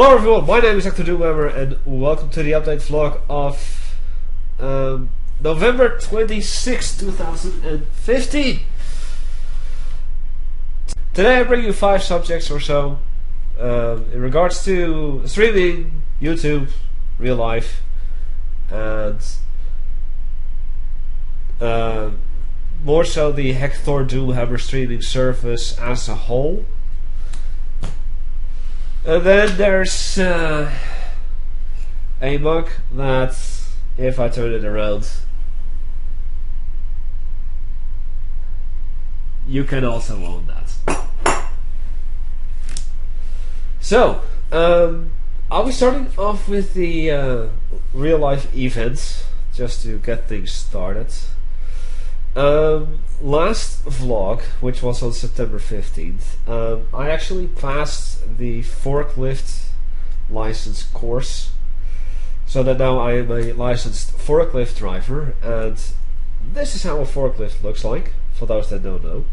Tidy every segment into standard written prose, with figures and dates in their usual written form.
Hello everyone, my name is Hecthor Doomhammer and welcome to the update vlog of November 26, 2015. Today I bring you 5 subjects or so in regards to streaming, YouTube, real life, and more so the Hecthor Doomhammer streaming service as a whole. And then there's a mug that, if I turn it around, you can also own that. So, I'll be starting off with the real life events, just to get things started. Last vlog, which was on September 15th, I actually passed the forklift license course, so that now I am a licensed forklift driver, and this is how a forklift looks like, for those that don't know.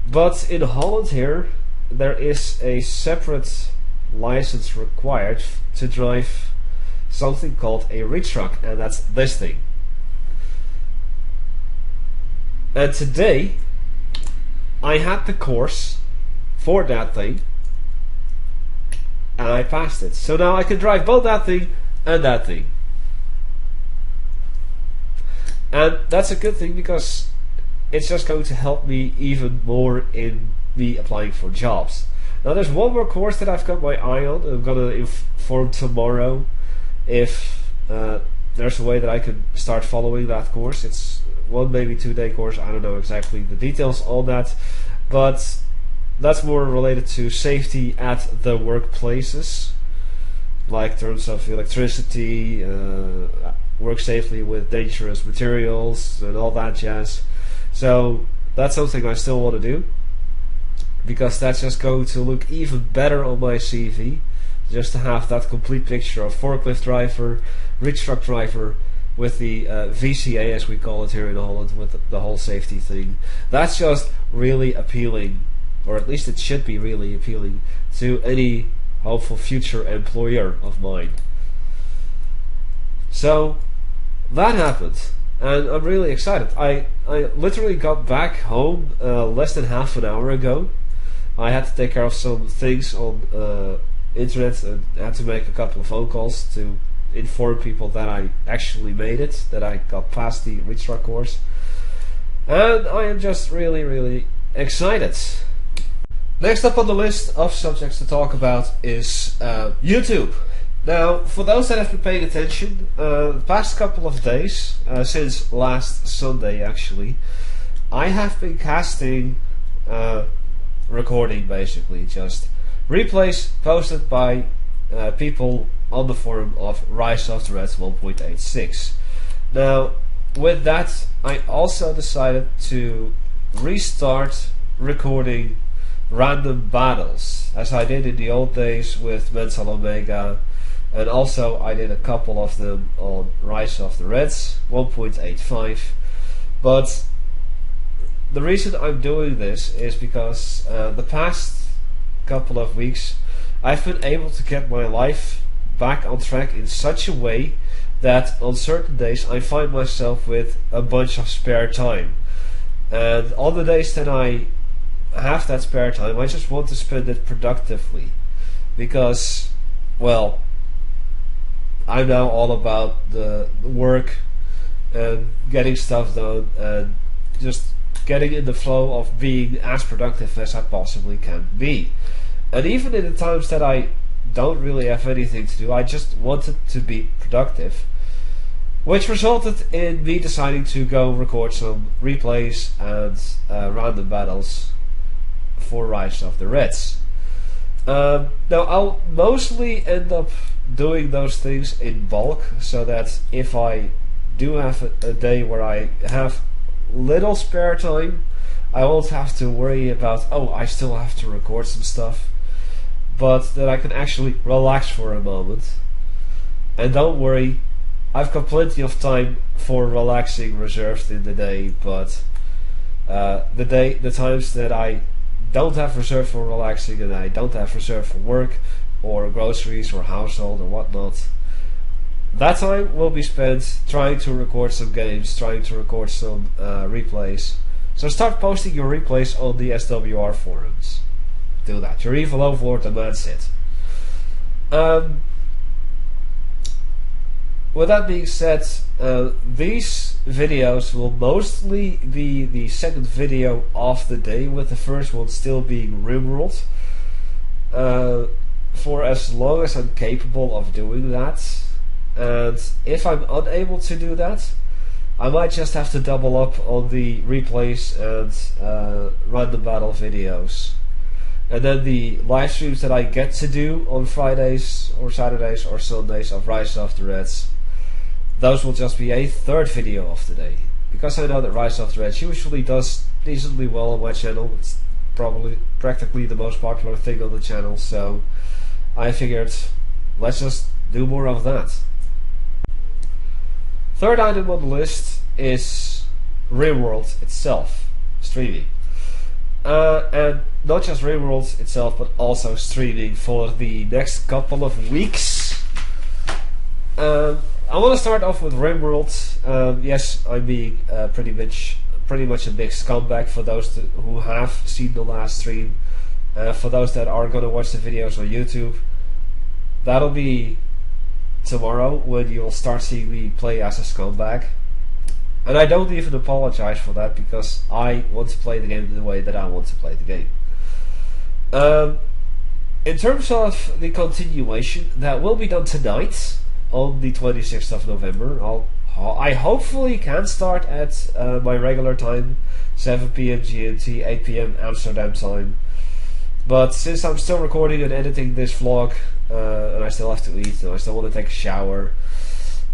But in Holland here, there is a separate license required to drive something called a reach truck, and that's this thing. And today I had the course for that thing and I passed it. So now I can drive both that thing and that thing. And that's a good thing because it's just going to help me even more in me applying for jobs. Now there's one more course that I've got my eye on. I'm gonna inform tomorrow if there's a way that I can start following that course. It's 1 maybe 2 day course, I don't know exactly the details on that, but that's more related to safety at the workplaces, like terms of electricity, work safely with dangerous materials and all that jazz. So that's something I still want to do, because that's just going to look even better on my CV, just to have that complete picture of forklift driver, reach truck driver, with the VCA, as we call it here in Holland, with the whole safety thing. That's just really appealing, or at least it should be really appealing to any hopeful future employer of mine. So that happened, and I'm really excited. I literally got back home less than half an hour ago. I had to take care of some things on internet and had to make a couple of phone calls to inform people that I actually made it, that I got past the reach truck course, and I am just really excited. Next up on the list of subjects to talk about is YouTube. Now, for those that have been paying attention, the past couple of days, since last Sunday actually, I have been casting, recording basically, just replays posted by people on the forum of Rise of the Reds 1.86. Now, with that, I also decided to restart recording random battles, as I did in the old days with Mental Omega, and also I did a couple of them on Rise of the Reds 1.85. But the reason I'm doing this is because the past couple of weeks I've been able to get my life back on track in such a way that on certain days I find myself with a bunch of spare time, and on the days that I have that spare time I just want to spend it productively, because, well, I'm now all about the work and getting stuff done and just getting in the flow of being as productive as I possibly can be. And even in the times that I don't really have anything to do, I just wanted to be productive, which resulted in me deciding to go record some replays and random battles for Rise of the Reds. Now I'll mostly end up doing those things in bulk, so that if I do have a day where I have little spare time, I won't have to worry about, oh, I still have to record some stuff, but that I can actually relax for a moment. And don't worry, I've got plenty of time for relaxing reserved in the day, but the times that I don't have reserved for relaxing and I don't have reserved for work, or groceries or household or whatnot. That time will be spent trying to record some games, trying to record some replays. So start posting your replays on the SWR forums. Do that. Your evil overlord demands it. With that being said, these videos will mostly be the second video of the day, with the first one still being Rimworld. For as long as I'm capable of doing that. And if I'm unable to do that, I might just have to double up on the replays and random battle videos. And then the live streams that I get to do on Fridays or Saturdays or Sundays of Rise of the Reds, those will just be a third video of the day. Because I know that Rise of the Reds usually does decently well on my channel. It's probably practically the most popular thing on the channel, so I figured let's just do more of that. Third item on the list is Rimworld itself, streaming. And not just Rimworld itself, but also streaming for the next couple of weeks. I want to start off with Rimworld. Yes, I'm being pretty much a big scumbag for those who have seen the last stream. For those that are going to watch the videos on YouTube, that'll be tomorrow when you'll start seeing me play as a scumbag. And I don't even apologize for that, because I want to play the game the way that I want to play the game. In terms of the continuation, that will be done tonight on the 26th of November. I hopefully can start at my regular time, 7 PM GMT, 8 PM Amsterdam time. But since I'm still recording and editing this vlog, and I still have to eat, and I still want to take a shower,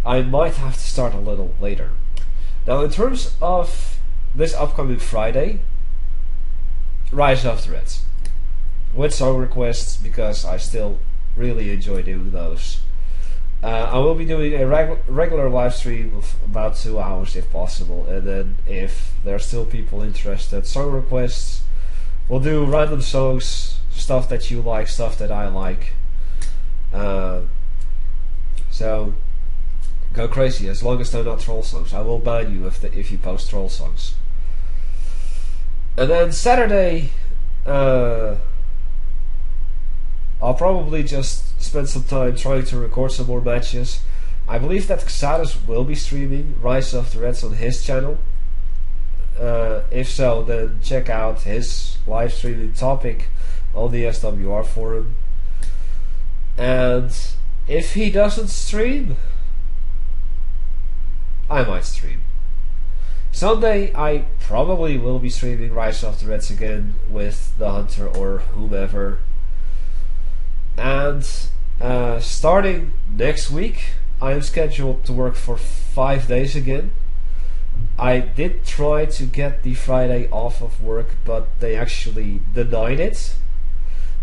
I might have to start a little later. Now, in terms of this upcoming Friday, Rise of the Reds, with song requests, because I still really enjoy doing those. I will be doing a regular live stream of about 2 hours if possible, and then if there are still people interested, song requests. We'll do random songs, stuff that you like, stuff that I like. So go crazy, as long as they're not troll songs. I will ban you if you post troll songs. And then Saturday, I'll probably just spend some time trying to record some more matches. I believe that Xatus will be streaming Rise of the Reds on his channel. If so, then check out his live streaming topic on the SWR forum. And if he doesn't stream, I might stream. Sunday, I probably will be streaming Rise of the Reds again with the Hunter or whomever. And starting next week, I am scheduled to work for 5 days again. I did try to get the Friday off of work, but they actually denied it.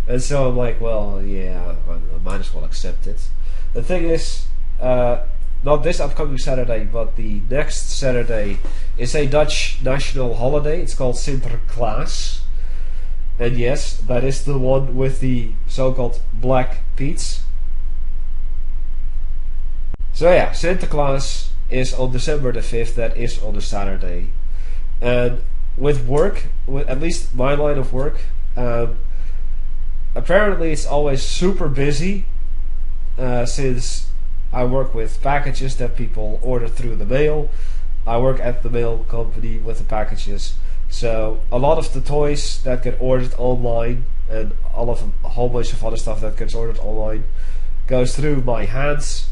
And so I'm like, well, yeah, I might as well accept it. The thing is, not this upcoming Saturday, but the next Saturday is a Dutch national holiday. It's called Sinterklaas. And yes, that is the one with the so-called Black Pete's. So yeah, Sinterklaas is on December the 5th, that is on a Saturday. And with work, with at least my line of work, apparently it's always super busy, since I work with packages that people order through the mail. I work at the mail company with the packages. So a lot of the toys that get ordered online and a whole bunch of other stuff that gets ordered online goes through my hands.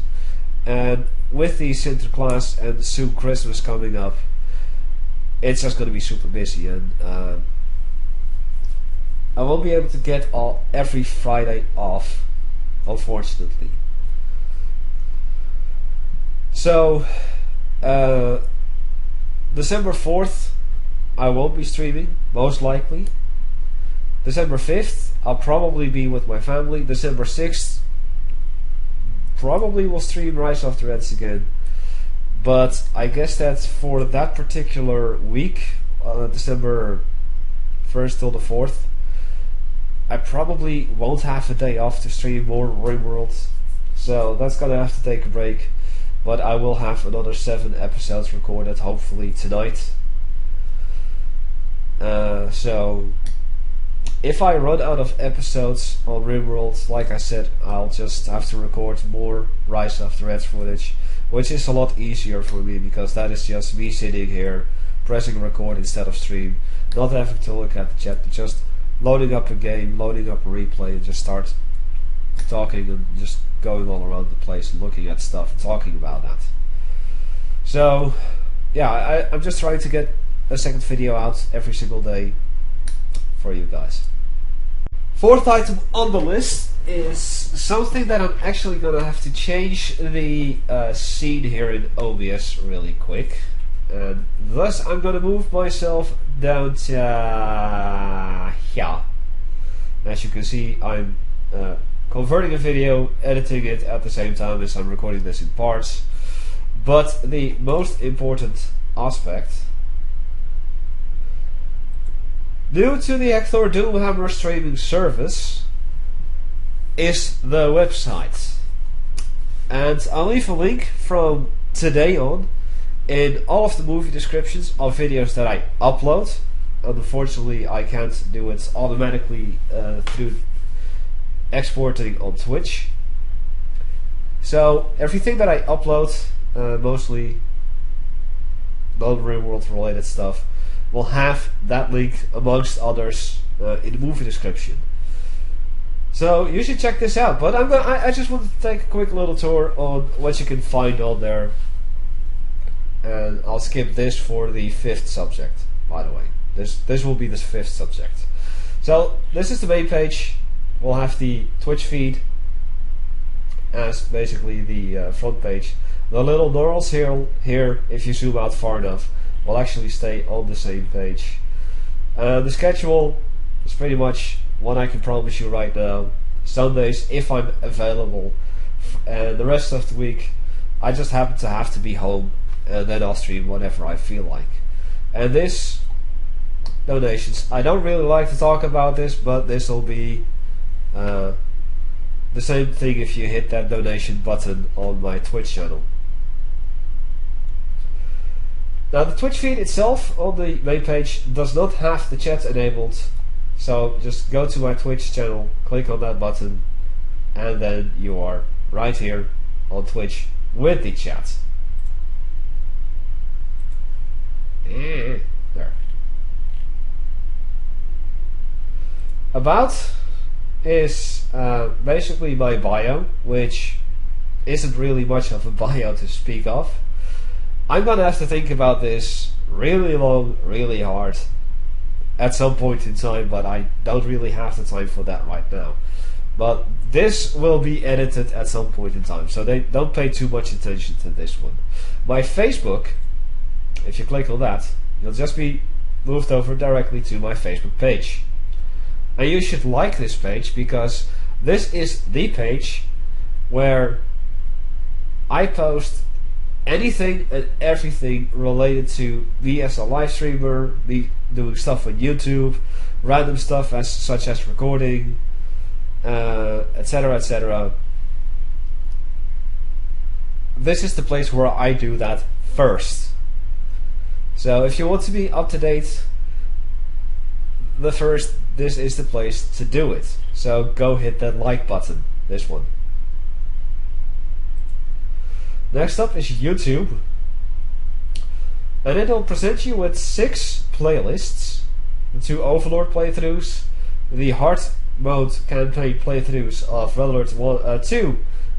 And with the Sinterklaas and soon Christmas coming up, it's just going to be super busy, and I won't be able to get every Friday off, unfortunately. So December 4th I won't be streaming, most likely. December 5th I'll probably be with my family. December 6th probably will stream Rise of the Reds again, but I guess that's for that particular week, December 1st till the 4th. I probably won't have a day off to stream more RimWorld, so that's gonna have to take a break. But I will have another 7 episodes recorded, hopefully tonight. So if I run out of episodes on RimWorld, like I said, I'll just have to record more Rise of the Reds footage, which is a lot easier for me because that is just me sitting here pressing record instead of stream, not having to look at the chat, but just loading up a game, loading up a replay, and just start talking and just going all around the place and looking at stuff and talking about that. So yeah, I'm just trying to get a second video out every single day for you guys. Fourth item on the list is something that I'm actually gonna have to change the scene here in OBS really quick, and thus I'm gonna move myself down to here. As you can see, I'm converting a video, editing it at the same time as I'm recording this in parts. But the most important aspect, due to the Hecthor Doomhammer streaming service, is the website. And I'll leave a link from today on in all of the movie descriptions of videos that I upload. Unfortunately, I can't do it automatically through exporting on Twitch. So everything that I upload, mostly non-RimWorld related stuff, will have that link amongst others in the movie description. So you should check this out. But I just wanted to take a quick little tour on what you can find on there, and I'll skip this for the 5th subject. By the way, this will be the 5th subject. So this is the main page. We'll have the Twitch feed as basically the front page. The little knurls here, if you zoom out far enough, will actually stay on the same page. The schedule is pretty much what I can promise you right now. Sundays, if I'm available, and the rest of the week, I just happen to have to be home, and then I'll stream whenever I feel like. And this, donations, I don't really like to talk about this, but this will be the same thing if you hit that donation button on my Twitch channel. Now the Twitch feed itself on the main page does not have the chat enabled, so just go to my Twitch channel, click on that button, and then you are right here on Twitch with the chat. There. About is basically my bio, which isn't really much of a bio to speak of. I'm gonna have to think about this really long, really hard at some point in time, but I don't really have the time for that right now. But this will be edited at some point in time, so they don't pay too much attention to this one. My Facebook, if you click on that, you'll just be moved over directly to my Facebook page. And you should like this page, because this is the page where I post anything and everything related to me as a live streamer, me doing stuff on YouTube, random stuff such as recording, etc, etc. This is the place where I do that first. So if you want to be up to date, this is the place to do it. So go hit that like button, this one. Next up is YouTube, and it'll present you with 6 playlists: the 2 Overlord playthroughs, the hard mode campaign playthroughs of Valorant 2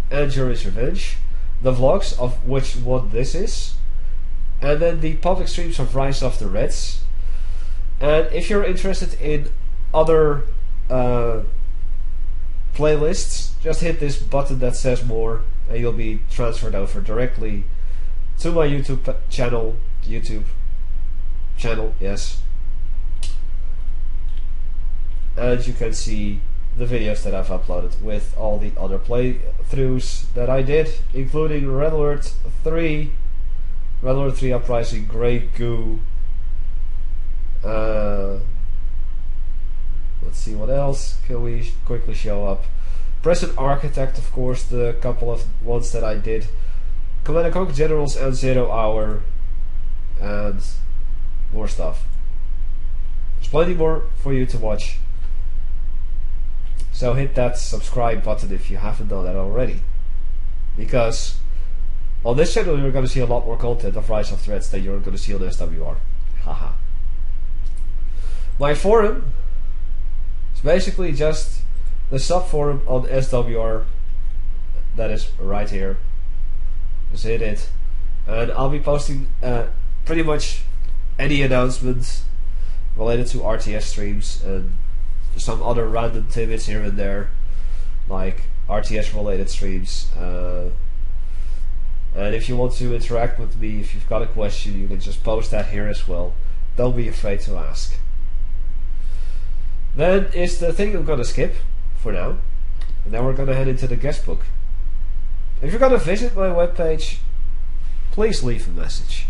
and Jury's Revenge, the vlogs, of which one this is, and then the public streams of Rise of the Reds. And if you're interested in other playlists, just hit this button that says more, and you'll be transferred over directly to my YouTube channel. Yes. And you can see the videos that I've uploaded with all the other playthroughs that I did, including Red Alert 3, Red Alert 3 Uprising, Grey Goo, Let's see what else can we quickly show up. Present Architect, of course, the couple of ones that I did. Command and Conquer Generals and 0 Hour, and more stuff. There's plenty more for you to watch. So hit that subscribe button if you haven't done that already. Because on this channel you're going to see a lot more content of Rise of Threats than you're going to see on SWR. Haha. My forum is basically just the sub-forum on SWR. That is right here. Just hit it. And I'll be posting pretty much any announcements related to RTS streams and some other random tidbits here and there, like RTS related streams. And if you want to interact with me, if you've got a question, you can just post that here as well. Don't be afraid to ask. Then is the thing I'm gonna skip for now, and then we're gonna head into the guest book. If you're gonna visit my webpage, please leave a message.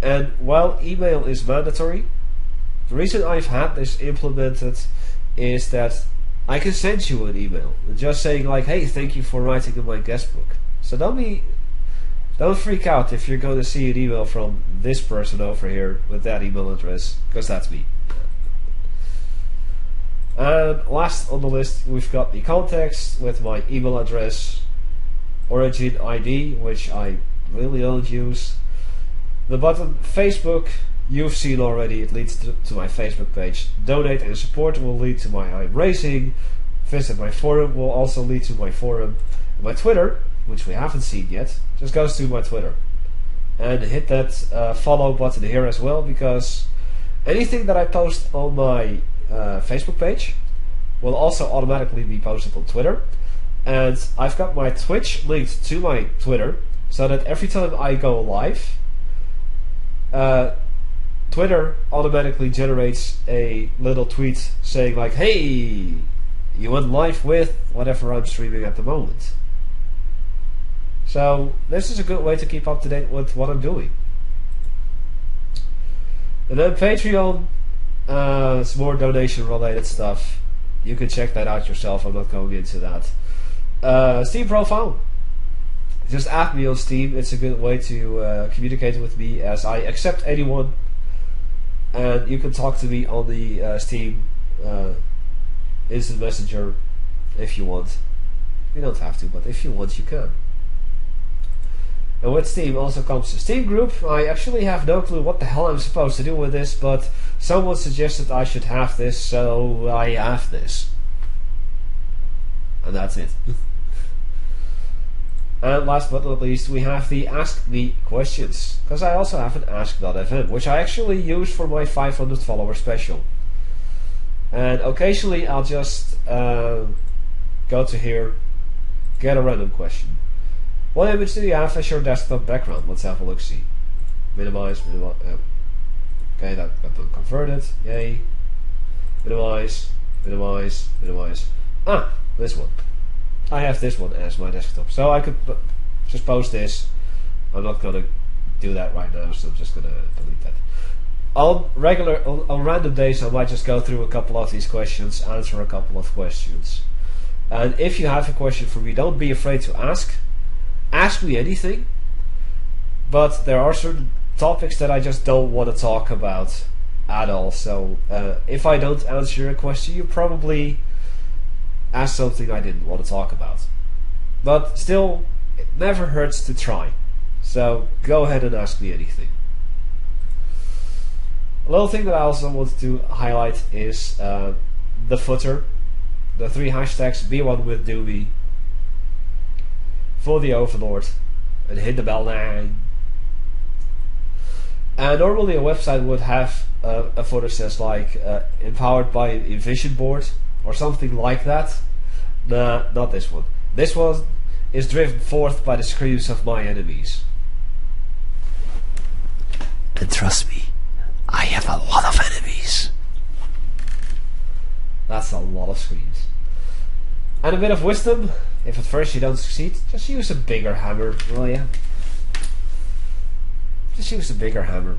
And while email is mandatory, the reason I've had this implemented is that I can send you an email just saying like, hey, thank you for writing in my guest book. So don't freak out if you're going to see an email from this person over here with that email address, because that's me. And last on the list, we've got the context with my email address, origin ID, which I really don't use. The button Facebook, you've seen already, it leads to my Facebook page. Donate and support will lead to my I'm Racing. Visit my forum will also lead to my forum. My Twitter, which we haven't seen yet, just goes to my Twitter. And hit that follow button here as well, because anything that I post on my Facebook page will also automatically be posted on Twitter. And I've got my Twitch linked to my Twitter, so that every time I go live, Twitter automatically generates a little tweet saying like, hey, you went live with whatever I'm streaming at the moment. So this is a good way to keep up to date with what I'm doing. And then Patreon, it's more donation related stuff. You can check that out yourself, I'm not going into that. Steam profile. Just add me on Steam, it's a good way to communicate with me, as I accept anyone. And you can talk to me on the Steam instant messenger if you want. You don't have to, but if you want, you can. And with Steam also comes the Steamgroup. I actually have no clue what the hell I'm supposed to do with this, but someone suggested I should have this, so I have this. And that's it. And last but not least, we have the Ask Me questions, because I also have an Ask.fm, which I actually use for my 500 follower special. And occasionally I'll just go to here, get a random question. What image do you have as your desktop background? Let's have a look-see. Minimize. Okay, that got converted. Yay. Minimize. Ah, this one. I have this one as my desktop, so I could just post this. I'm not gonna do that right now, so I'm just gonna delete that. On random days, I might just go through a couple of these questions, answer a couple of questions. And if you have a question for me, don't be afraid to ask. Ask me anything. But there are certain topics that I just don't want to talk about at all. So if I don't answer your question, you probably asked something I didn't want to talk about. But still, it never hurts to try. So go ahead and ask me anything. A little thing that I also want to highlight is the footer. The 3 hashtags, be one with Doomy, for the Overlord, and hit the bell now. And normally a website would have a footer says like empowered by a vision board or something like that. Nah, not this one. This one is driven forth by the screams of my enemies. And trust me, I have a lot of enemies. That's a lot of screams. And a bit of wisdom, if at first you don't succeed, just use a bigger hammer, will ya? Just use a bigger hammer.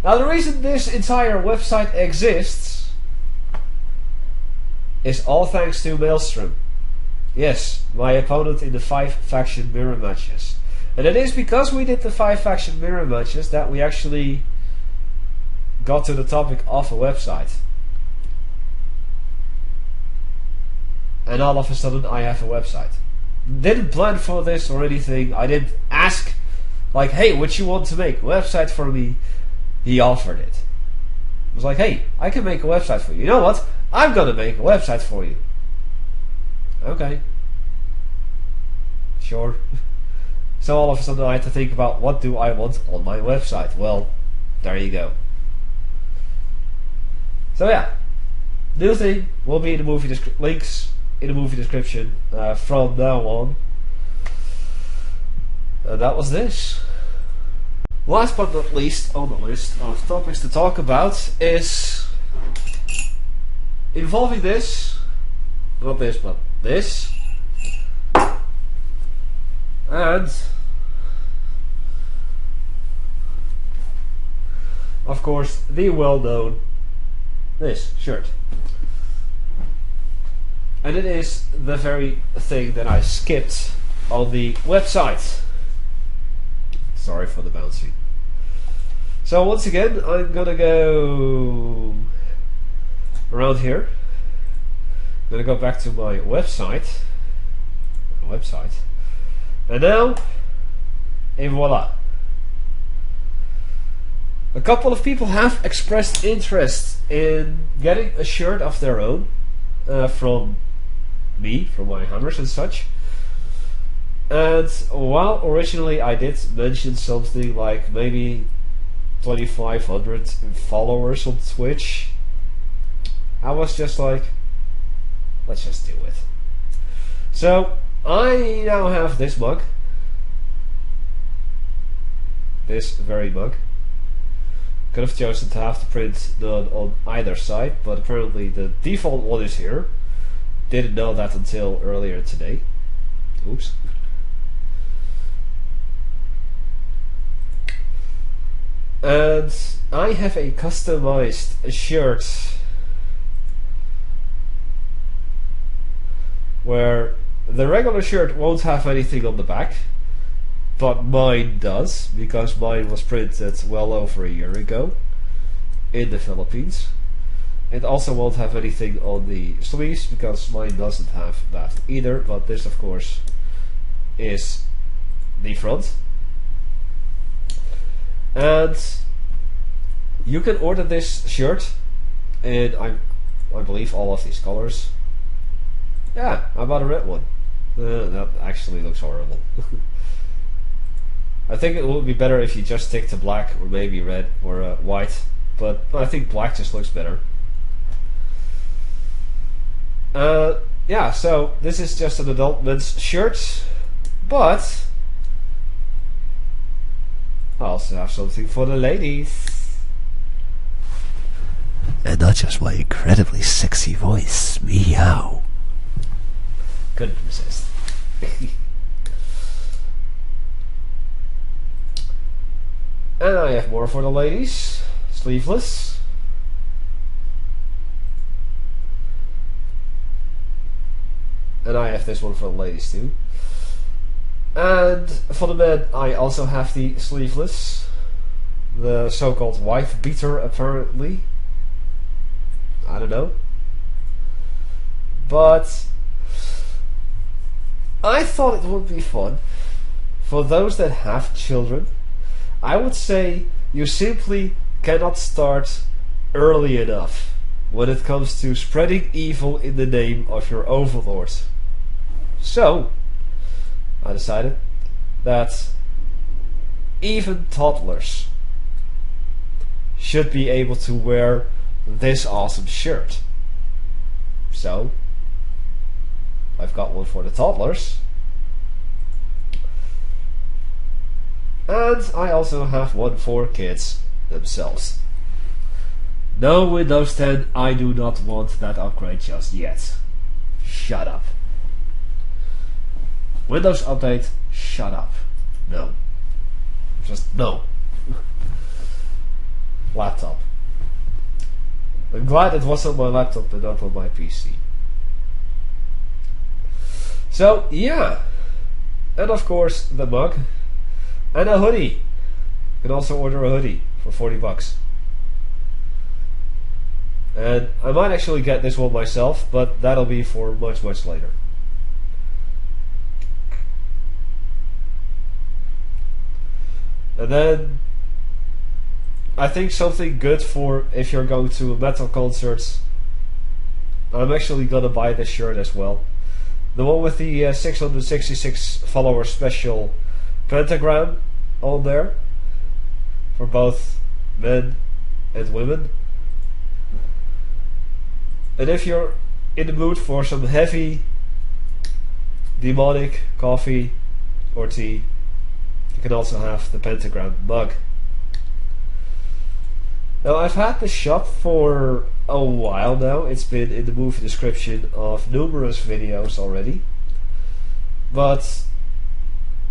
Now the reason this entire website exists is all thanks to Maelstrom. Yes, my opponent in the 5 faction mirror matches. And it is because we did the 5 faction mirror matches that we actually got to the topic of a website. And all of a sudden I have a website. Didn't plan for this or anything. I didn't ask, like, hey, what you want to make? A website for me? He offered it. It was like, hey, I can make a website for you. You know what? I'm gonna make a website for you. Okay. Sure. So all of a sudden I had to think about, what do I want on my website? Well, there you go. So yeah, new thing will be in the movie links in the movie description from now on. And that was this. Last but not least on the list of topics to talk about is involving this, not this, but this, and of course the well-known this shirt. And it is the very thing that I skipped on the website. Sorry for the bouncy. So once again, I'm gonna go around here. I'm gonna go back to my website. And now, et voila. A couple of people have expressed interest in getting a shirt of their own from me, from my hammers and such. And while originally I did mention something like maybe 2,500 followers on Twitch, I was just like, let's just do it. So I now have this mug, this very mug. Could have chosen to have the print done on either side, but apparently the default one is here. Didn't know that until earlier today. Oops. And I have a customized shirt where the regular shirt won't have anything on the back, but mine does, because mine was printed well over a year ago in the Philippines. It also won't have anything on the sleeves, because mine doesn't have that either, but this of course is the front. And you can order this shirt in, I believe, all of these colors. Yeah, I bought a red one. That actually looks horrible. I think it would be better if you just stick to black or maybe red or white, but I think black just looks better. Yeah, so this is just an adult men's shirt, but I also have something for the ladies. And not just my incredibly sexy voice, meow. Couldn't resist. And I have more for the ladies. Sleeveless. And I have this one for the ladies too. And for the men, I also have the sleeveless. The so-called wife beater, apparently. I don't know. But I thought it would be fun for those that have children. I would say you simply cannot start early enough when it comes to spreading evil in the name of your overlord. So I decided that even toddlers should be able to wear this awesome shirt. So I've got one for the toddlers, and I also have one for kids themselves. No Windows 10, I do not want that upgrade just yet. Shut up. Windows Update, shut up. No. Just no. laptop. I'm glad it was on my laptop and not on my PC. So yeah, and of course the mug and a hoodie. You can also order a hoodie for $40. And I might actually get this one myself, but that'll be for much later. And then I think something good for if you're going to metal concerts. I'm actually gonna buy this shirt as well. The one with the 666 follower special pentagram on there for both men and women. And if you're in the mood for some heavy demonic coffee or tea, you can also have the pentagram mug. Now I've had the shop for a while now. It's been in the movie description of numerous videos already. But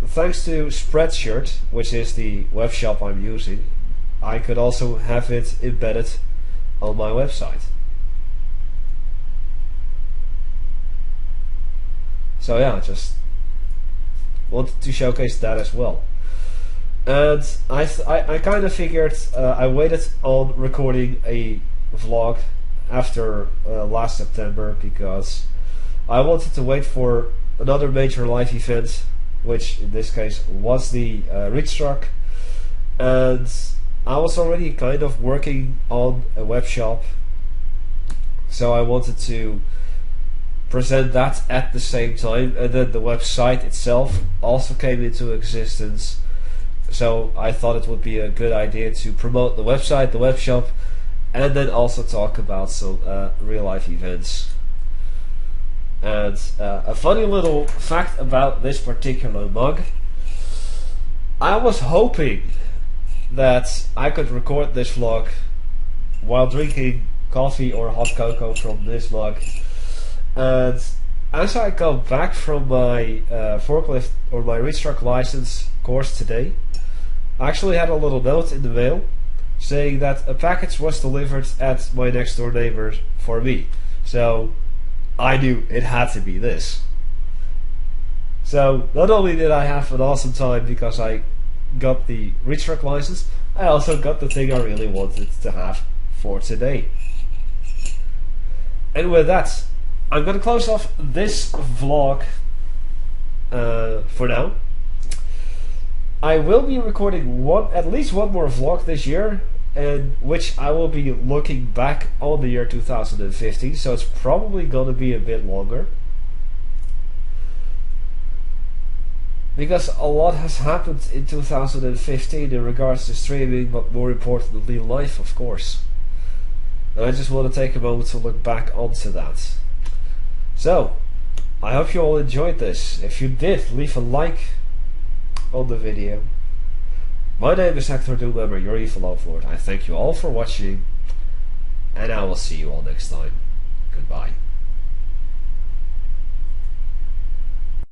thanks to Spreadshirt, which is the web shop I'm using, I could also have it embedded on my website. So yeah, just wanted to showcase that as well. And I kind of figured I waited on recording a vlog after last September because I wanted to wait for another major live event, which in this case was the Reach-Truck, and I was already kind of working on a web shop, so I wanted to present that at the same time, and then the website itself also came into existence. So I thought it would be a good idea to promote the website, the web shop, and then also talk about some real life events. And a funny little fact about this particular mug: I was hoping that I could record this vlog while drinking coffee or hot cocoa from this mug. And as I come back from my forklift or my Reach-Truck license course today, I actually had a little note in the mail saying that a package was delivered at my next door neighbor for me. So I knew it had to be this. So not only did I have an awesome time because I got the Reach-Truck license, I also got the thing I really wanted to have for today. And with that, I'm going to close off this vlog for now. I will be recording at least one more vlog this year, in which I will be looking back on the year 2015, so it's probably going to be a bit longer. Because a lot has happened in 2015 in regards to streaming, but more importantly life, of course. And I just want to take a moment to look back onto that. So, I hope you all enjoyed this. If you did, leave a like on the video. My name is Hecthor Doomhammer, your evil overlord. I thank you all for watching, and I will see you all next time. Goodbye.